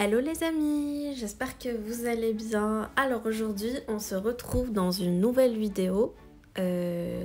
Hello les amis, j'espère que vous allez bien. Alors aujourd'hui on se retrouve dans une nouvelle vidéo.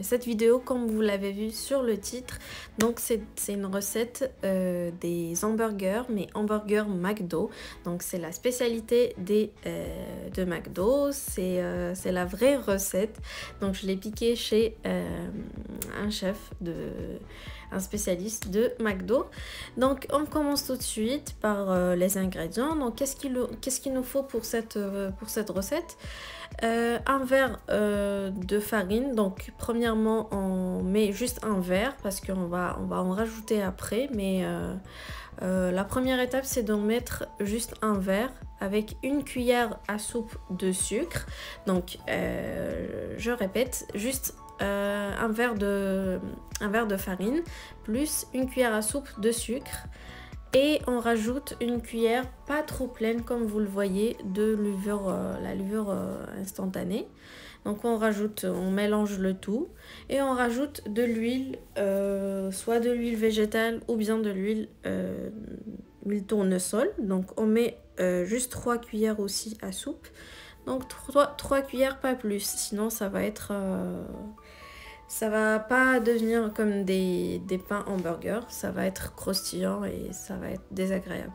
Cette vidéo, comme vous l'avez vu sur le titre, donc c'est une recette des hamburgers, mais hamburgers McDo. Donc c'est la spécialité de McDo, c'est la vraie recette. Donc je l'ai piqué chez un un spécialiste de McDo. Donc on commence tout de suite par les ingrédients. Donc qu'est-ce qu'il nous faut pour cette recette? Un verre de farine. Donc premièrement on met juste un verre parce qu'on va en rajouter après, mais la première étape c'est d'en mettre juste un verre avec une cuillère à soupe de sucre. Donc je répète, juste un verre de farine plus une cuillère à soupe de sucre. Et on rajoute une cuillère pas trop pleine, comme vous le voyez, de levure, la levure instantanée. Donc on mélange le tout et on rajoute de l'huile, soit de l'huile végétale ou bien de l'huile tournesol. Donc on met juste 3 cuillères aussi à soupe. Donc 3 cuillères, pas plus, sinon ça va être... ça va pas devenir comme des pains hamburgers, ça va être croustillant et ça va être désagréable.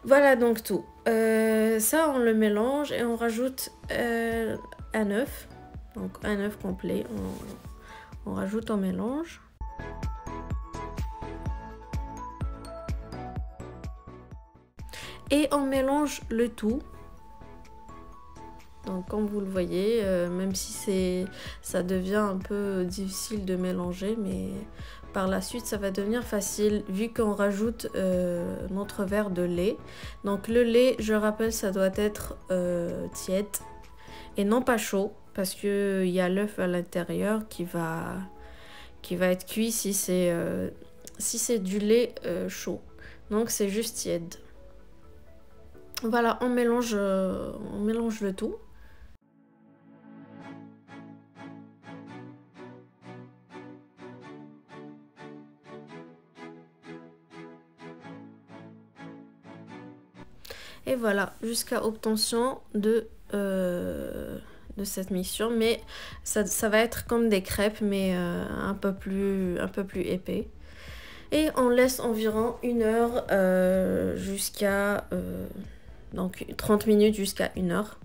Voilà donc tout. Ça on le mélange et on rajoute un œuf. Donc un œuf complet, on rajoute, on mélange. Et on mélange le tout. Donc comme vous le voyez, même si ça devient un peu difficile de mélanger, mais par la suite ça va devenir facile vu qu'on rajoute notre verre de lait. Donc le lait, je rappelle, ça doit être tiède et non pas chaud, parce qu'il y a l'œuf à l'intérieur qui va être cuit si c'est du lait chaud. Donc c'est juste tiède. Voilà, on mélange le tout. Et voilà, jusqu'à obtention de cette mixture. Mais ça va être comme des crêpes, mais un peu plus épais. Et on laisse environ 1 heure jusqu'à... donc 30 minutes jusqu'à 1 heure.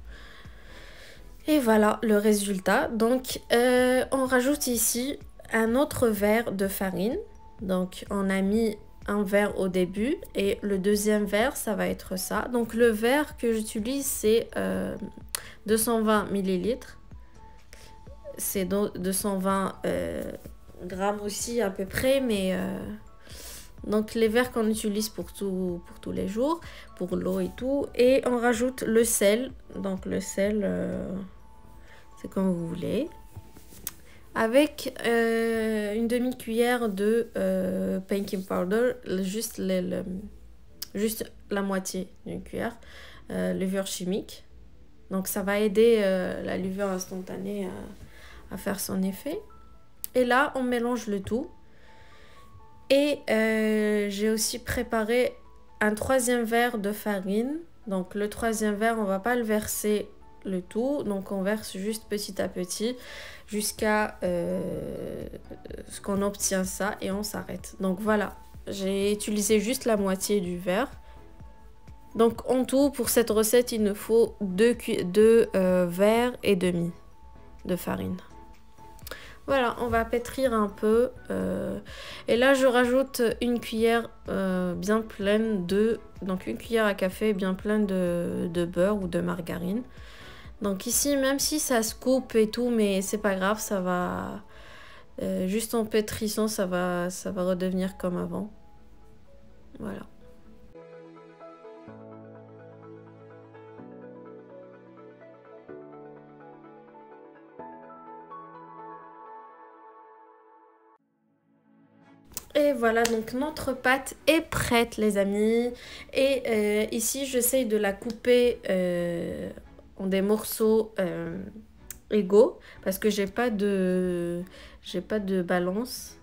Et voilà le résultat. Donc on rajoute ici un autre verre de farine. Donc on a mis un verre au début et le deuxième verre ça va être ça. Donc le verre que j'utilise c'est 220 ml. C'est 220 grammes aussi à peu près, mais donc les verres qu'on utilise pour tous les jours, pour l'eau et tout. Et on rajoute le sel. Donc le sel c'est comme vous voulez, avec une demi-cuillère de baking powder, juste la moitié d'une cuillère, levure chimique. Donc ça va aider la levure instantanée à faire son effet. Et là on mélange le tout. Et j'ai aussi préparé un 3e verre de farine. Donc le 3e verre, on va pas le verser le tout, donc on verse juste petit à petit jusqu'à ce qu'on obtient ça et on s'arrête. Donc voilà, j'ai utilisé juste la moitié du verre. Donc en tout pour cette recette il nous faut 2 verres et demi de farine. Voilà, on va pétrir un peu et là je rajoute une cuillère bien pleine donc une cuillère à café bien pleine de beurre ou de margarine. Donc ici, même si ça se coupe et tout, mais c'est pas grave, ça va... juste en pétrissant, ça va redevenir comme avant. Voilà. Et voilà, donc notre pâte est prête les amis. Et ici, j'essaye de la couper en des morceaux égaux parce que j'ai pas de balance.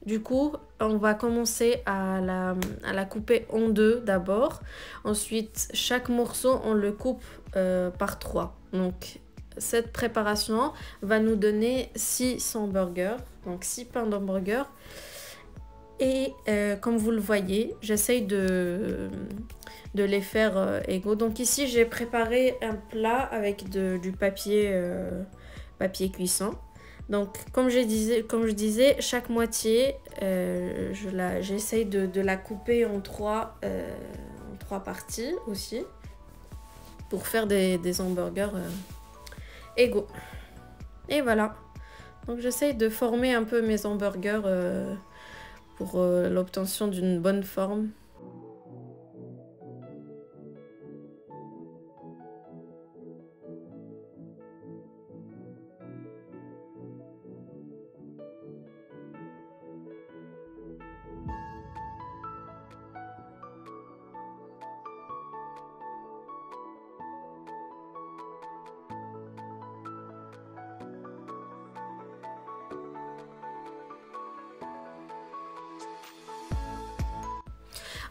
Du coup, on va commencer à la couper en deux d'abord. Ensuite, chaque morceau, on le coupe par 3. Donc, cette préparation va nous donner 6 hamburgers, donc 6 pains d'hamburger. Et comme vous le voyez, j'essaye de les faire égaux. Donc ici, j'ai préparé un plat avec du papier, papier cuisson. Donc comme je disais, chaque moitié, j'essaye de la couper en 3 parties aussi, pour faire des hamburgers égaux. Et voilà. Donc j'essaye de former un peu mes hamburgers pour l'obtention d'une bonne forme.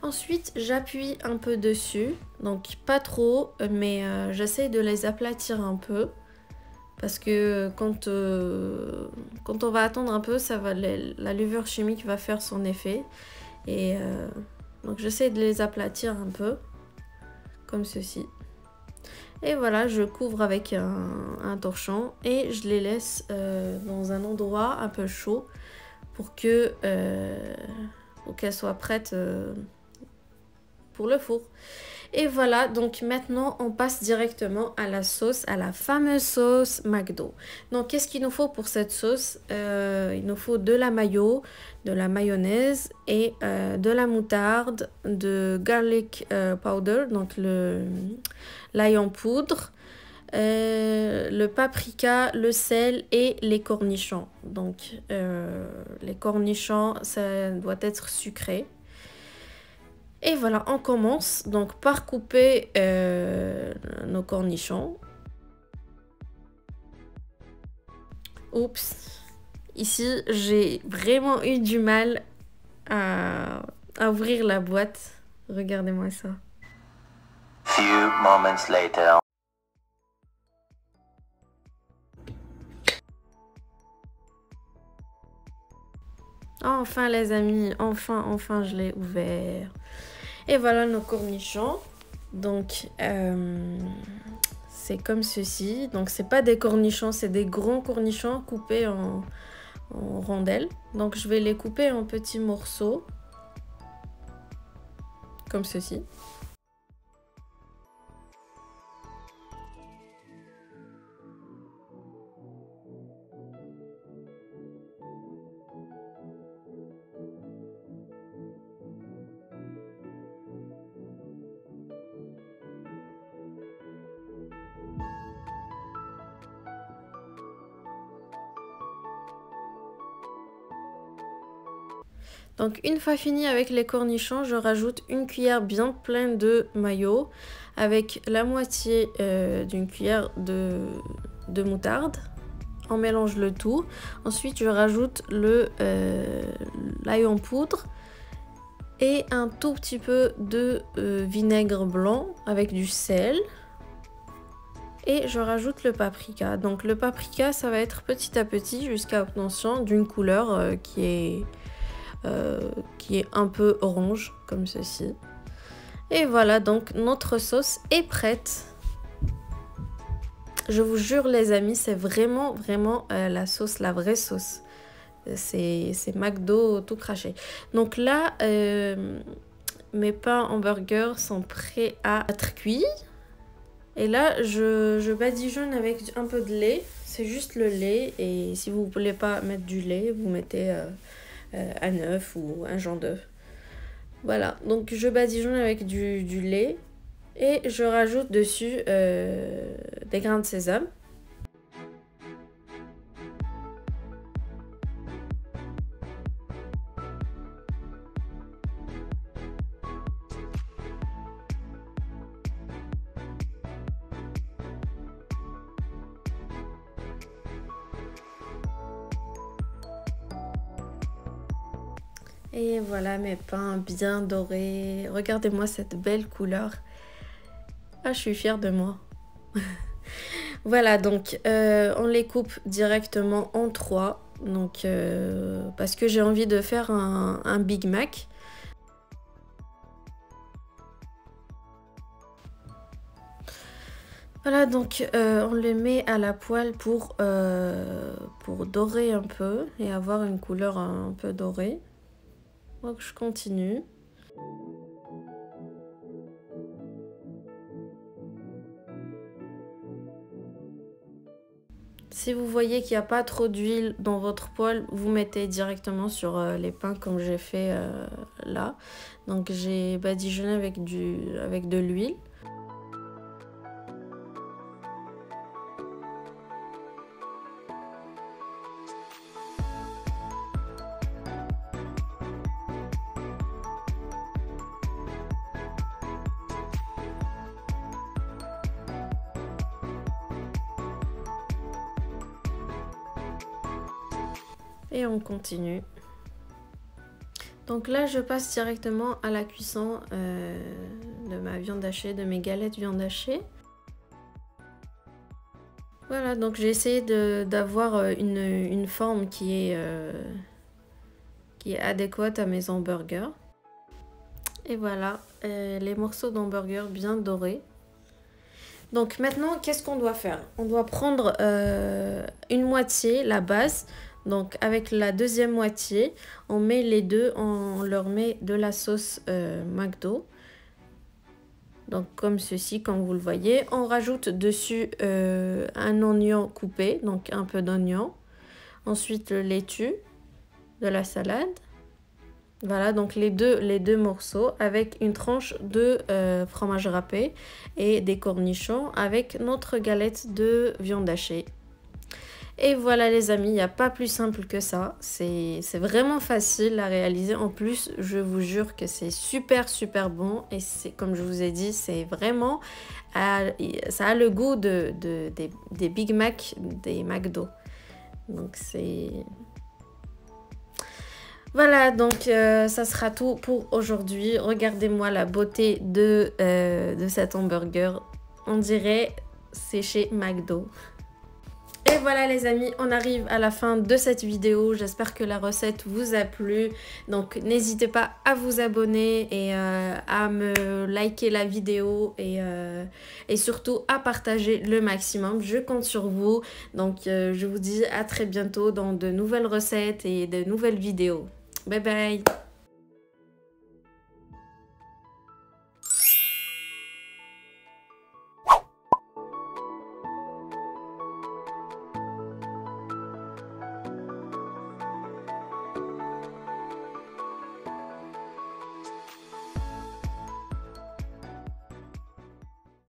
Ensuite, j'appuie un peu dessus, donc pas trop, mais j'essaye de les aplatir un peu. Parce que quand on va attendre un peu, la levure chimique va faire son effet. Et donc j'essaie de les aplatir un peu, comme ceci. Et voilà, je couvre avec un torchon et je les laisse dans un endroit un peu chaud pour qu'elles soient prêtes pour le four. Et voilà, donc maintenant on passe directement à la sauce, à la fameuse sauce McDo. Donc qu'est-ce qu'il nous faut pour cette sauce? Il nous faut de la mayo, de la mayonnaise et de la moutarde, de garlic powder, donc l'ail en poudre, le paprika, le sel et les cornichons. Donc les cornichons, ça doit être sucré. Et voilà, on commence donc par couper nos cornichons. Oups, ici j'ai vraiment eu du mal à ouvrir la boîte. Regardez-moi ça. Few moments later. Enfin les amis, enfin je l'ai ouvert. Et voilà nos cornichons. Donc c'est comme ceci. Donc c'est pas des cornichons, c'est des grands cornichons coupés en rondelles. Donc je vais les couper en petits morceaux. Comme ceci. Donc une fois fini avec les cornichons, je rajoute une cuillère bien pleine de mayo avec la moitié d'une cuillère de moutarde. On mélange le tout. Ensuite, je rajoute l'ail en poudre et un tout petit peu de vinaigre blanc avec du sel. Et je rajoute le paprika. Donc le paprika, ça va être petit à petit jusqu'à l'obtention d'une couleur qui est un peu orange comme ceci. Et voilà, donc notre sauce est prête. Je vous jure les amis, c'est vraiment la sauce, la vraie sauce. C'est McDo tout craché. Donc là, mes pains hamburgers sont prêts à être cuits. Et là, je badigeonne avec un peu de lait. C'est juste le lait. Et si vous ne voulez pas mettre du lait, vous mettez un œuf ou un jaune d'œuf. Voilà, donc je badigeonne avec du lait. Et je rajoute dessus des grains de sésame. Et voilà mes pains bien dorés. Regardez-moi cette belle couleur. Ah, je suis fière de moi. Voilà, donc on les coupe directement en 3. Donc, parce que j'ai envie de faire un Big Mac. Voilà, donc on les met à la poêle pour dorer un peu et avoir une couleur un peu dorée. Donc je continue. Si vous voyez qu'il n'y a pas trop d'huile dans votre poêle, vous mettez directement sur les pains comme j'ai fait là. Donc j'ai badigeonné avec de l'huile. Et on continue. Donc là, je passe directement à la cuisson de ma viande hachée, de mes galettes viande hachée. Voilà, donc j'ai essayé d'avoir une forme qui est adéquate à mes hamburgers. Et voilà, les morceaux d'hamburger bien dorés. Donc maintenant, qu'est-ce qu'on doit faire? On doit prendre une moitié, la base. Donc avec la deuxième moitié, on met les deux, on leur met de la sauce McDo. Donc comme ceci, comme vous le voyez. On rajoute dessus un oignon coupé, donc un peu d'oignon. Ensuite le laitue, de la salade. Voilà, donc les deux morceaux avec une tranche de fromage râpé et des cornichons avec notre galette de viande hachée. Et voilà les amis, il n'y a pas plus simple que ça. C'est vraiment facile à réaliser. En plus, je vous jure que c'est super bon. Et c'est comme je vous ai dit, c'est vraiment... ça a le goût des Big Mac, des McDo. Donc c'est... Voilà, donc ça sera tout pour aujourd'hui. Regardez-moi la beauté de cet hamburger. On dirait c'est chez McDo. Et voilà les amis, on arrive à la fin de cette vidéo. J'espère que la recette vous a plu. Donc n'hésitez pas à vous abonner et à me liker la vidéo et surtout à partager le maximum. Je compte sur vous. Donc je vous dis à très bientôt dans de nouvelles recettes et de nouvelles vidéos. Bye bye!